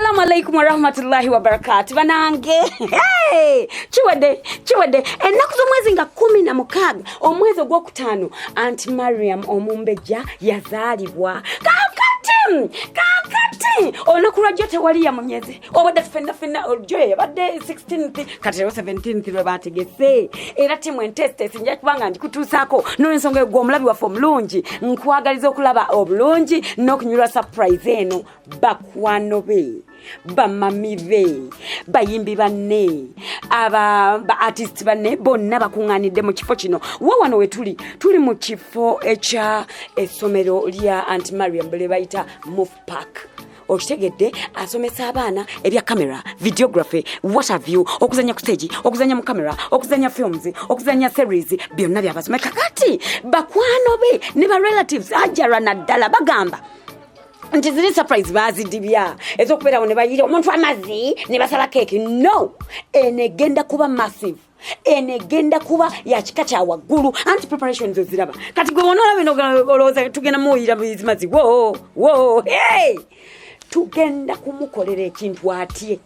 Assalamu alaikum wa rahmatullahi wa barakatuh. Banange. Hey! Chiwede. Ennaku z'omwezi nga 16 omwezi ogwokutaano Aunt Mariam Omumbeja yazaalibwa. Kakati. Olunaku lwajjo tewali yamunyeze. Obadde fenna olujjo yabadde 16th kati 17th lwe baategese. Era timu entestes nja kubanga ndikutuusaako n'ensonga gwe omulabi waffe omulungi nkwagaliza okulaba obulungi n'okunyulwa surprise eno bakwano be. Bamami be bayimbi banne ba artist banne bonna bakunganidde mu kifo kino wano we tuli mu kifo ekya essomero lya Aunt Mariam bele bayita Move Park. Okitegedde asomesa abaana ebya camera, videography, what have you, okuzanya ku stage, okuzanya mu camera, okuzanya films, okuzanya series, byonna byabasoma kakati bakwano be ne ba relatives ajara naddala bagamba nti ziri surprise bazidibya ezokubeera ne bayira omuntu amazi ne basala cake. No, enegenda kuba massive, enegenda kuba ya kika kya waggulu. Anti preparations ziraba kati gwe wonala bino olowooza tugenda muyira bizimazi hey tugenda kumukolera ekintu atye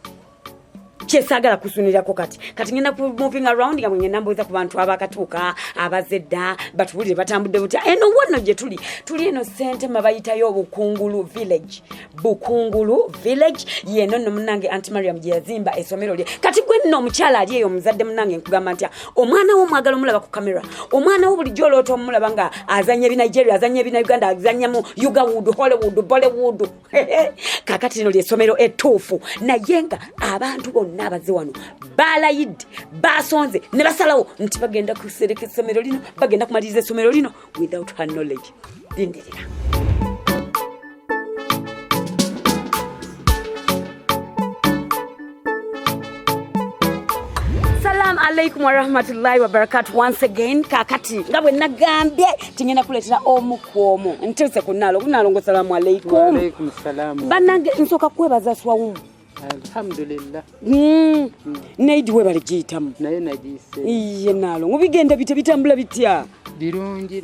kyesagala kusunirako kati ngenda moving around nga mwenye namboza ku bantu abakatuuka abazedda batubulire batambudde butya eno wano gye tuli eno sente mabayitayo Bukungulu village yeno no munange Aunt Mariam gye yazimba essomero lye kati gwe nno omukyala ali eyo muzadde munange nkugamba ntya omwana wo mwagala omulaba ku kamera, omwana wo bulijjo olooto omulaba nga azanya ebi Nigeria, azanya ebi Uganda, azanya mu Yugawood, Hollywood, Bollywood. Kakati lino ly'essomero ettuufu naye nga abantu bonna abaze wano balayidde basonze ne basalawo nti bagenda kusereka essomero lino, bagenda kumaliriza essomero lino without her knowledge. Dindirira. Assalamu alaikum wa rahmatullahi wa barakatuh once again. Kakati nga bwe nagambye tingenda kuletera omukwomo ntuse kunalo ngo salamu alaikum. Wa alaikum salam. Banange nsoka kwebaza swawumu. Alhamdulillah. Neidi we baligitamu. Naye najise. Iye nalo. Ngubigenda bitambula bitya. Birungi.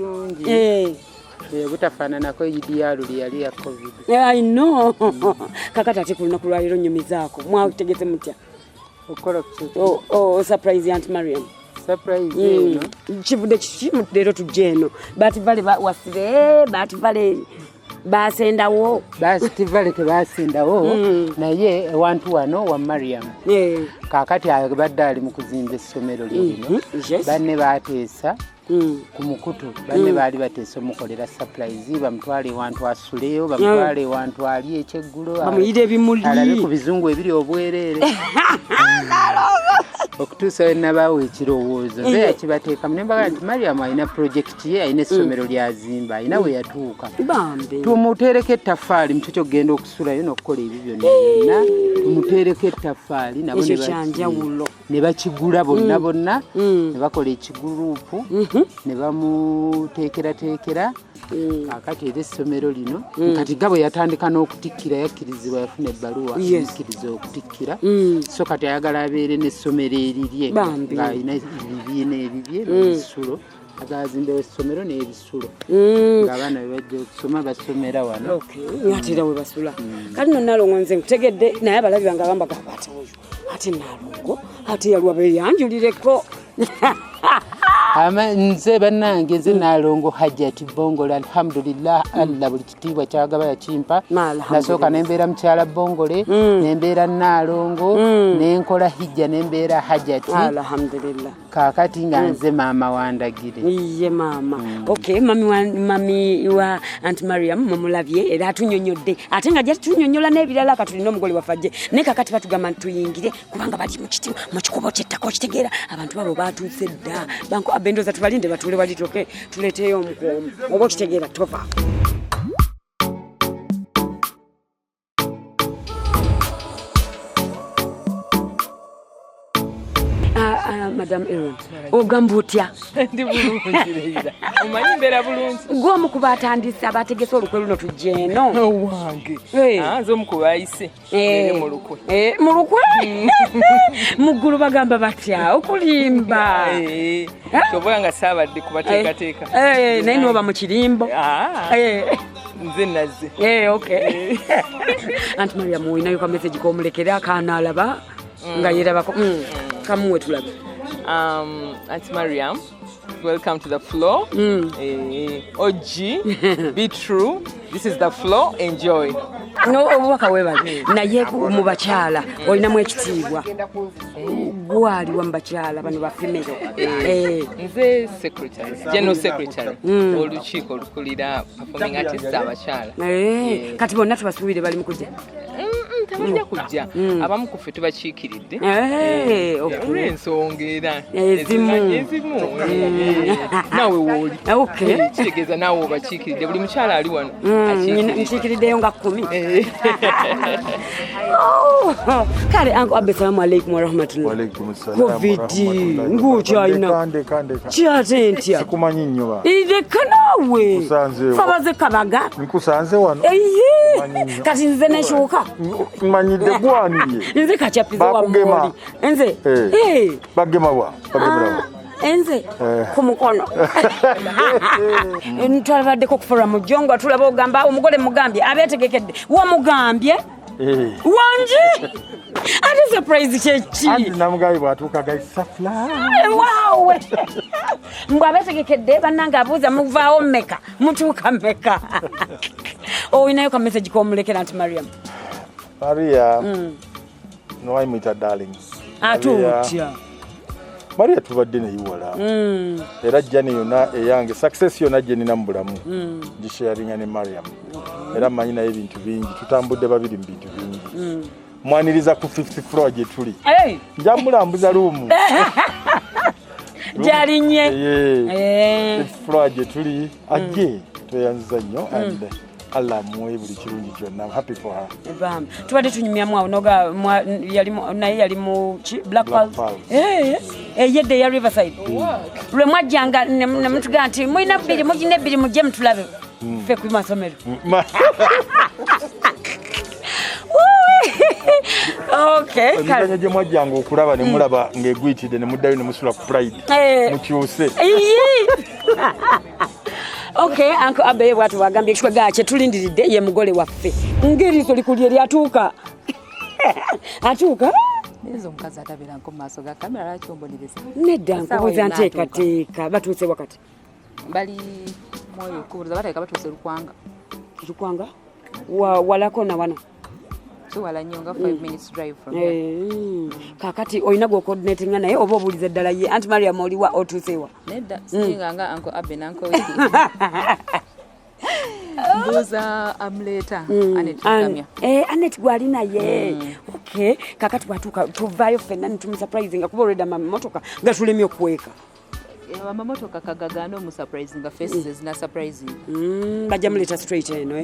Butafaanana ko idialu yali ya COVID. I know. Kakati ate kulina kulwaliro nnyumizaako. Mwategeze mutya. Okola surprise Aunt Mariam. Surprise no. Chivude chimu lero tujeno. Bati vale wasire, bati vale basendawo. Bati vale tebasendawo. Naye wantu wano wa Mariam. Kakati abadde ali mu kuzimba essomero lino. Banne bateesa ku mukutu banne baali bateesa omukolera surprise bamutwale wantu asuleyo bamutwale wantu ali ekyeggulo bamuyire ebimuli alabe ku bizungu ebiri obwerere okutuusa nabaawo ekirowoozo nze yakibateekamu ne mbaga nti Mariam alina project ye alina essomero lyazimba alina we yatuuka tumuteereko ettaffaali mu kyo kyogenda okusulayo n'okukola ebyo byonna tumuteereko ettaffaali nabo ne bakigula bonna ne bakola ekiguruupu ne bamuteekera akati essomero lino kati gabwe yatandika n'okutikkira yakkirizibwa yafuna ebbaluwa yakkiriza okutikkira so kati ayagala abeere n'essomero erirye ng'alina ebibiina ebibye n'ebisulo agazimbewo essomero n'ebisulo ng'abaana bwe bajja okusoma basomera wano ate era we basula kati no Nalongo nze nkutegedde naye abalabi bange abamba gamba ate Nalongo ate yalwa beyanjulireko nze bannange nze Nalongo Hajjati Bongole alhamdulillah Allah buli kitiibwa kyagaba yakimpa nasooka nembeera mukyala Bongole nembeera Nalongo nenkola hijja nembeera Hajjati alhamdulillah kakati nga nze maama wa Ndagire iye maama okay mami wa Aunt Mariam mumulabye era atunyonyodde ate nga jatunyonyola n'ebirala katulina omugole wafajje ne kakati batugamba tuyingire kubanga bali mu kitiibwa mu kikubo ky'ettaka okitegeera abantu babo batuuse dda banko abendoza tubalinde batule wali toke tuleteyo omukwomo oba okitegeera tova Madam Aaron ogamba otya ndi bulungi Leilah omanyi mbeera bulungi gwe omu ku batandise abategese olukwe luno tujja eno wange nze omu ku bayise mu lukwe mu ggulu bagamba batya okulimba tobola nga saabadde kubateekateeka naye nooba mu kirimbo nze nazze. Okay. Aunt Mariam oyinayo ka message ko mulekera akaana alaba nga yerabako kamuwe tulabe. Aunt Mariam, welcome to the floor. OG, be true. This is the floor. Enjoy. No, obubaka webale naye mu bakyala olinamu ekitiibwa gwali wa bakyala bano ba female nze secretary general secretary olukiiko olukulira performing artists abakyala kati bonna tubasuubire bali mu kujja tabajja kujja abamu ku ffe tubakiikiridde olw'ensonga era ezimu naawe wooli kitegeeza naawe obakiikiridde buli mukyala ali wano nkiikiriddeyo nga 10 kale anko Abbe, salamu alaikum wa rahmatullah. Wa alaikum assalam. Covid ngukyayina kande kyate ntya sikumanyi nnyo ba ireka nawe Kusanze fabaze kabaga nkusanze wano kati nze neshuka manyidde gwaniriye nze Kachapizo wa mwoli nze bagema bagemera enze ku mukono ntwalabaddeko kufura mu jjongo tulaba ogamba omugole mugambye abeetegekedde wamugambye wanje ate surprise kyeki andi namugayi bwatuuka gaisafula waawe mbw abeetegekedde bannanga abuuza muvaawo mmeka mutuuka mmeka oyinayo ka message k'omulekera Aunt Mariam Maria nowayi muyita darling atutya Maria tubadde neyiwala era jjani yonna eyange success yonna gye nina mu bulamu gisharinga ne Mariam era manyi naye ebintu bingi tutambudde babiri mu bintu bingi mwaniriza ku 50th floor gye tuli njamulambuza luumu jalinye 50th floor gye tuli ajje tweyanziza nnyo and Allah muwe buli kirungi kyonna. I'm happy for her. Tubadde tunyumyamu awo noga yali mu Black Pearl. Yedde ya Riverside. Lwe mwajjanga ne mutuga nti muyina bbiri mugine bbiri mujje mutulabe. Ffe ku masomero. Okay. Kale je mwajjanga okulaba ne mulaba ng'egwitide ne muddayo ne musula ku Pride. Mukyuse. Okay, Uncle Abbe watu wagambye kishwaga kye tulindiridde ye mugole waffe. Ngerizo likulye lyatuuka. Atuuka? Nezo mukazi atabira nko maaso ga kamera lakyombonereza. Nedda nkubuuza nteekateeka batuuse wakati. Bali moyo kubuuza bateeka batuuse Lukwanga. Lukwanga? Walako na wano. So wala nyonga 5 minutes drive from here. Kakati oyina go coordinating naye oba obulize ddala ye Aunt Mariam oliwa otuusewa. Nedda singa nga Uncle Abbe nanko wiki. Mbuza amleta Anet kamya. Anet gwalina ye. Okay, kakati watuka tuvayo fenna nitumu surprising kuba already mamotoka gatulemye okuweka. Amamotoka kagagano mu surprising faces na surprising. Bajja muleta straight eno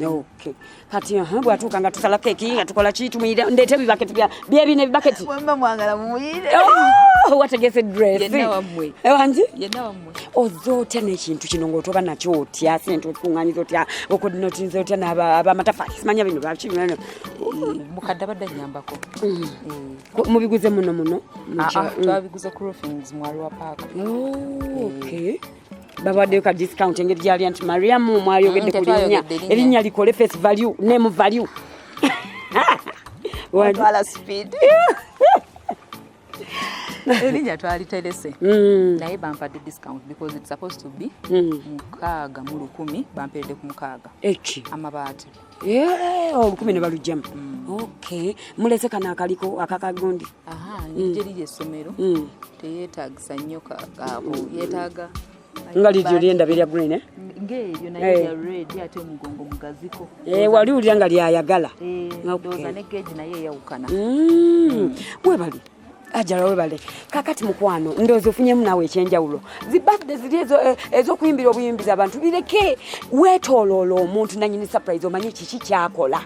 Okay. Kati bwatuka nga tusala keki nga tukola ki tumuyira ndete bibaketi bya bine bibaketi. Wemba mwagala muyire. Wategese dress. Yenna wamwe. Wanji? Yenna wamwe. Ozote nekintu kino ngotoba nakyo otya sente okunganyiza otya okodinotinza otya naba matafali simanya bino bakimeno mukadda badda nyambako mubiguze muno twabiguze ku roofings mwali wa park. Okay. Babadde ka discount engeri gyali Aunt Mariam mwali ogedde kulinya erinya likole face value name value wala speed Elinya twali telese. Naye bampadde discount because it's supposed to be mukaaga mu 10 bampedde ku mukaaga. Eki amabaati. 10 ne balujjamu. Okay. Mulese kana akaliko akakagondi. Njeri Essomero. Teyeetagisa nnyo kaako yetaaga. Ngali lyenda bya green Ngeyo naye ya red ate mugongo mugaziko. Wali ulya ngali ayagala. Doza ne gauge naye yawukana. Webali. Ajala webale kakati mukwano ndozo funyemu nawe ekyenjawulo zibadde ziri ezo kuyimbira obuyimbiza abantu bireke wetololo omuntu nanyini surprise omanyi kiki kyakola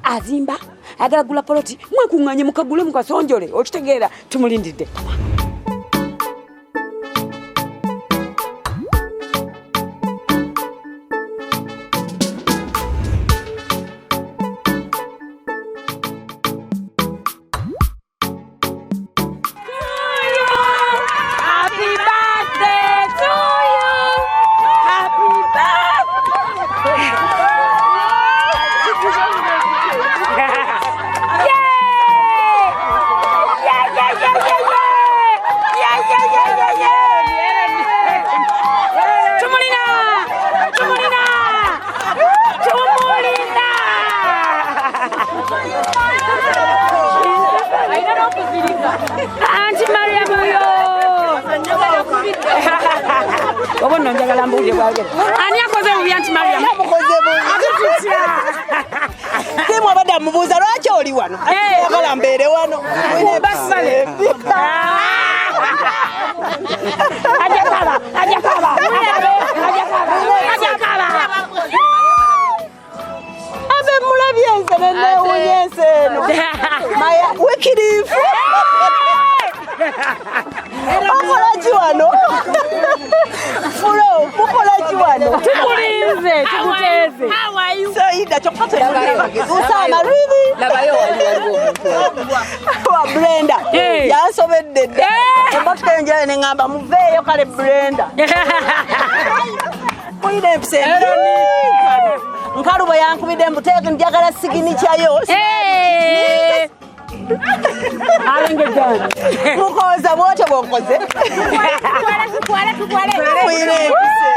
azimba agalagula poloti mwekunganye mukagule mukasonjole okitegeera tumulindidde. nno njagala mbuulire bwagera. Ani akoze bubi anti Mariam? Amukoze bubi. Timu abadde amubuuza lwaki oli wano? Ayagala mbeere wano. Basale. Ajakaba. Abe mulabye nze newuunye ensi eno. Maya wikiriifu. Mukolaki wano? Fulo, mukolaki wano? Tukulinze, tukuteze. Saida kyokka toyagala. Usama really? Labayo waliwo omuntu. Wa Brenda. Yansobedde dda. Emmotoka enjala ne ŋŋamba muveeyo kale Brenda. Muyina empisa nkalubo yankubidde mbuteeka njagala sigini kyayo. Mukoza bwote bwokoze. Muyina empisa.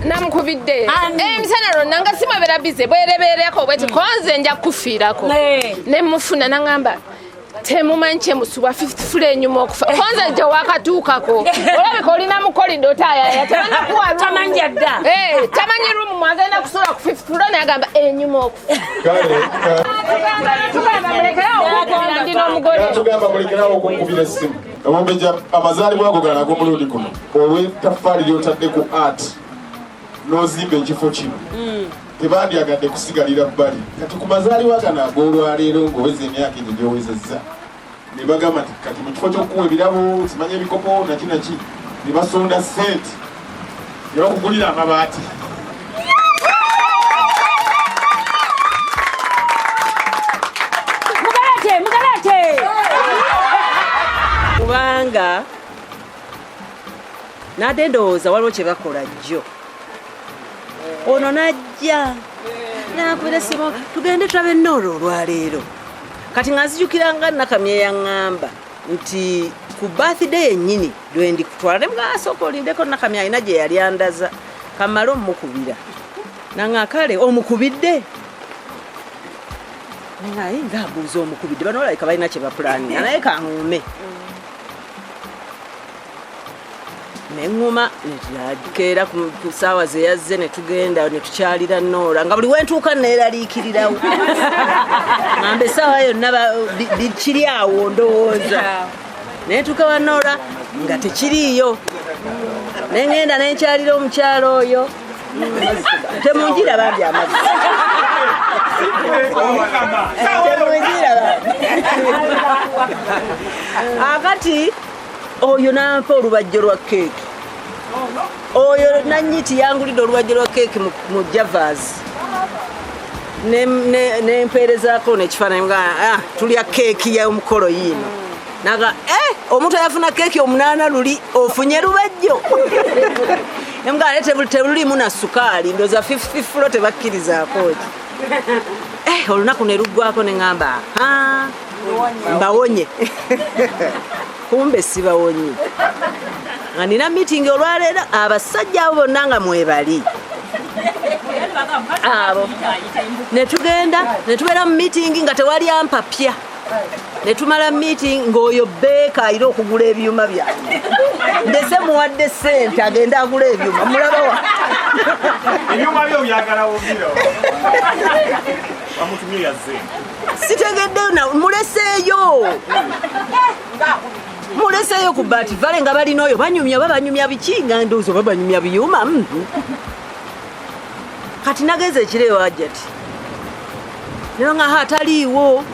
Namukubidde emisana nanga simabera bize bwerebereko bweti konze nja kufiirako ne mufuna nangamba temumanche musuba 50 fule enyuma okufa konze je wakatuukako olabika olina mukolido taya tabana kuwa Tamanja dda. Tamanyi rumu mwagenda kusula ku 50 fule nagamba enyuma okufa tugamba mulekerawo okukubira essimu omumbeja amazaalibwa ago gala ag'omulundi guno olw'ettafaali ly'otadde ku art n'ozimba ekifo kino tebandyagadde kusigalira bbali kati ku mazaalibwa gano ag'olwaleero ng'oweza emyaka egyo gy'owezezza ne bagamba nti kati mu kifo ky'okuwa ebirabo simanya ebikopo naki ne basonda ssente ne bakugulira amabaati Mugalate. Kubanga nade ndowooza waliwo kye bakola jjo ono najja nakubira essimu tugende tulabe Nooro olwaleero kati nga nzijukira nga Nakamya yaŋŋamba nti ku birthday yennyini lwendi kutwala nga asooka olindeko Nakamya alina gye yali andaza kamale omukubira nanga kale omukubidde naye ngaabuuza omukubidde bano olabika balina kye bapulaninga naye kaŋŋuume neŋŋuma netukeera ku ssaawa ze yazze ne tugenda ne tukyalira Noora nga buli wentuuka neeraliikirirawo ŋŋamba essaawa yonna kiri awo ndowooza naye tuuka wa Noora nga tekiriiyo neŋŋenda nenkyalira omukyalo oyo temunjira bambi amazzi akati oyo nampa olubajjo lwa keeki oyo nanyiti yangulidde olubajjo lwa keeki mu Javas nempeerezaako nekifaananyi nga tulya keeki y'omukolo yiino naga omuntu ayafuna keeki omunaana luli ofunye lubajjo nemugale tebulimu na sukaali ndoza 50 fulo tebakkirizaako ki olunaku ne luggwako ne ŋŋamba mbawonye kumbe sibawonye nga nina meeting olwaleero abasajja abo bonna nga mwebali abo ne tugenda ne tubeera mu meeting nga tewali ampapya ne tumala meeting ng'oyo beeka ayira okugula ebyuma byange ndese muwadde ssente agenda agula ebyuma mulabawa ebyuma byo byagala wogiro bamutumye yazze sitegedde muleseeyo ku baati vale nga balina oyo banyumya biki nga ndowooza oba banyumya biyuma kati nagenza ekireewo ajati nayo nga ataliiwo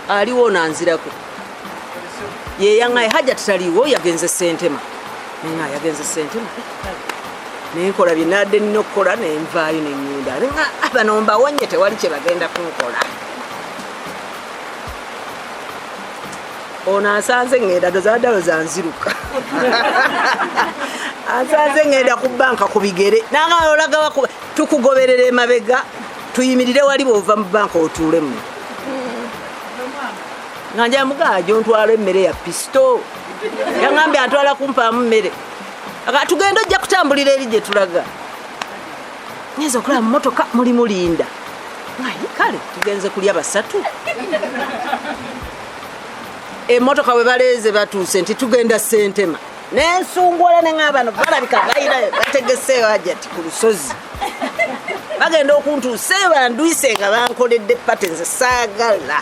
aliwo nanzirako yeyaŋŋaye hajati taliiwo yagenze Sentema nenkola bye nadde nina okukola nenvaayo neŋŋenda bano mbawonye tewali kye bagenda kunkola ono asanze ŋŋenda dozaddalo zanziruka asanze ŋŋenda ku banka ku bigere nanga olaga tukugoberera emabega tuyimirire wali bw'ova mu banka otuulemu nga nja mugaajo ntwala emmere ya pisto yaŋŋambye antwala kumpaamu mmere tugenda ojja kutambulira eri gye tulaga nyinza okulaba mu motoka muli mulinda kale tugenze kulya basatu emmotoka bwe baleeze batuuse nti tugenda Sentema nensungula neŋŋabano balabika bayirayo bategeseeyo ajati ku lusozi bagenda okuntuuseeyo banduyise nga bankoledde pate nze saagala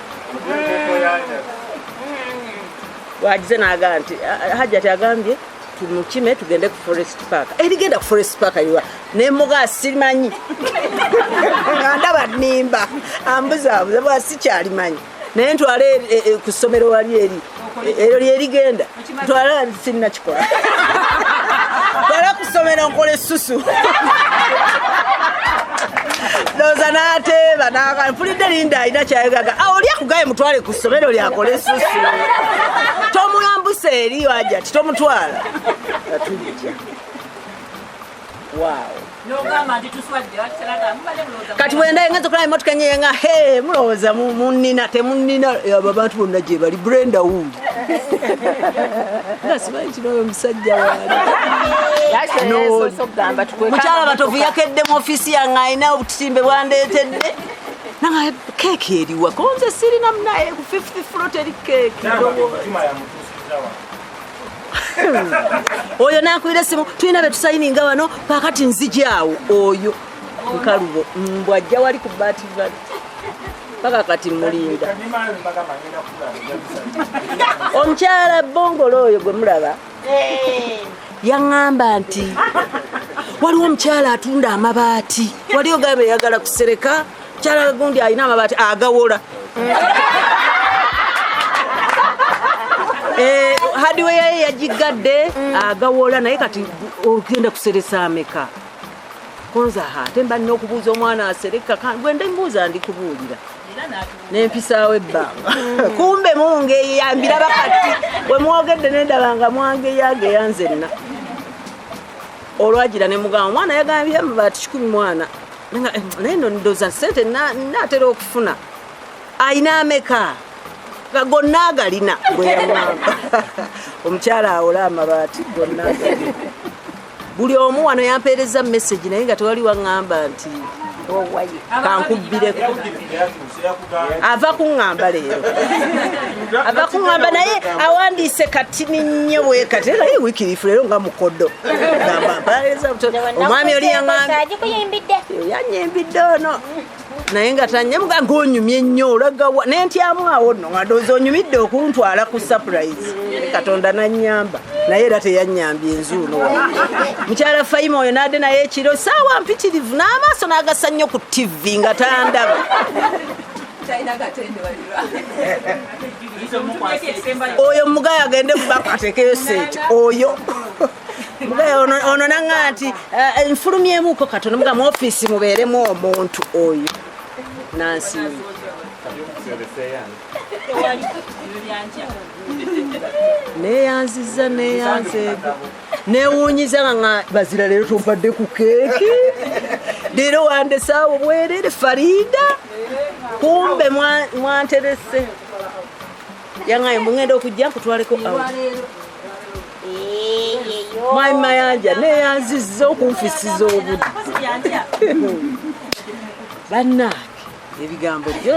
wagize naga nti hajati agambye tumukime tugende ku forest park erigenda ku forest park yiwa nemuga simanyi nga ndaba nnimba ambuzaabuza bwa sikyalimanyi naye ntwale ku ssomero wali eri eryo lyerigenda ntwala sinnakikola twala ku ssomero nkola essusu loza n'ateeba mpulidde linda alina kyayogaga oli akugaye mutwale ku ssomero lyakola essusu tomuyambusa eri wajja ti tomutwala atujja waawo kati bwenda ngenza okulaba emmotoka enyeyenga mulowooza munina temunina abo abantu bonna gye bali Brenda wuuli nga simanyi kino oyo omusajja waali mukyala batovu yakedde mu ofiisi yange alina obutimbe bwandeetedde nanga keeki eriwa konze sirina munaye ku 50th floor teri keeki oyo nakuira simu tulina betusayininga wano pakati nzijaawo oyo nkalubo mbwajja wali ku baati vale paka kati mulinda omukyala bongolo oyo gwe mulaba yaŋŋamba nti waliwo omukyala atunda amabaati waliyo gabe yagala kusereka mukyala gundi alina amabaati agawola hadiwe yaye yagigadde agawola naye kati ogenda kuseresa ameka konza ate mba nina okubuuza omwana asereka gwenda mbuuza ndikubuulira nempisaawo ebbanga kumbe munge yambira bakati bwe mwogedde nendabanga mwange yageya nzenna olwagira ne mugamba omwana yagambye amabaati 10 mwana naye ndoza sente naatera okufuna ayina ameka gonna agalina bwe yaŋŋamba omukyala awola amabaati gonna agalina buli omu wano yampeereza message naye nga tewali waŋŋamba nti kankubbireko ava kuŋŋamba leero ava kuŋŋamba naye awandiise katini nnyo bwe kati naye wiikirifu leero nga mukodo gamba mpeereza omwami oli yanyimbidde ono naye nga tanyamuga ng'onyumye nnyo olagawa naye ntyamu awo nno nga ndowooza onyumidde okuntwala ku surprise katonda nannyamba naye era teyanyambye enzuuno mukyala Fayima oyo n'adde naye ekiro saawa mpitirivu n'amaaso n'agasa nnyo ku TV nga tandaba oyo mugaya agende kubaka atekeyo sente oyo mugaya ono naŋŋa nti nfulumyemuuko katono muga mu ofiisi mubeeremu omuntu oyo nansiima neyanziza neyanzeego newuunyiza nga bazira leero tompadde ku keeki leero wandesaawo bwerere Farida kumbe mwanterese yangaye mungenda okujja nkutwaleko mwami Mayanja neyanzizza okunfisiza obudde bannange ebigambo byo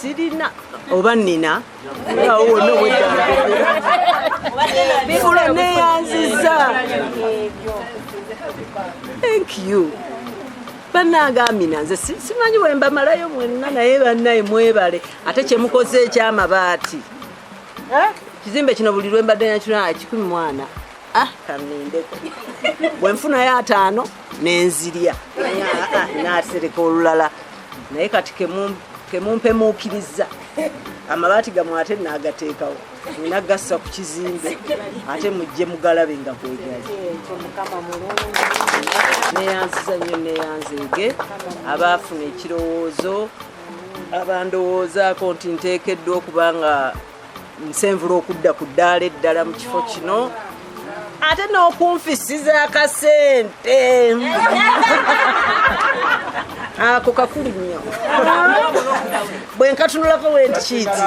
sirina oba nina awo wonna bibula neyanzizza. Thank you. Bannange Amina nze simanyi bwe mbamalayo mwenna naye bannaye mwebale ate kye mukoze ekyamabaati kizimbe kino buli lwe mbadde nakirana 14 kanindeko bwe nfunayo 5 nenzirya nasereka olulala naye kati kemumpemuukiriza amabaati gamwe ate nagateekawo nina gassa ku kizimbe ate mujje mugalabe nga kwegazi neyanziza nnyo neyanzeege abaafuna ekirowoozo abandowoozaako nti nteekeddwa okuba nga nsenvula okudda ku ddaala eddala mu kifo kino ate n'okunfisiza akasente ako kakulu nnyo bwe nkatunulako wenti kiiti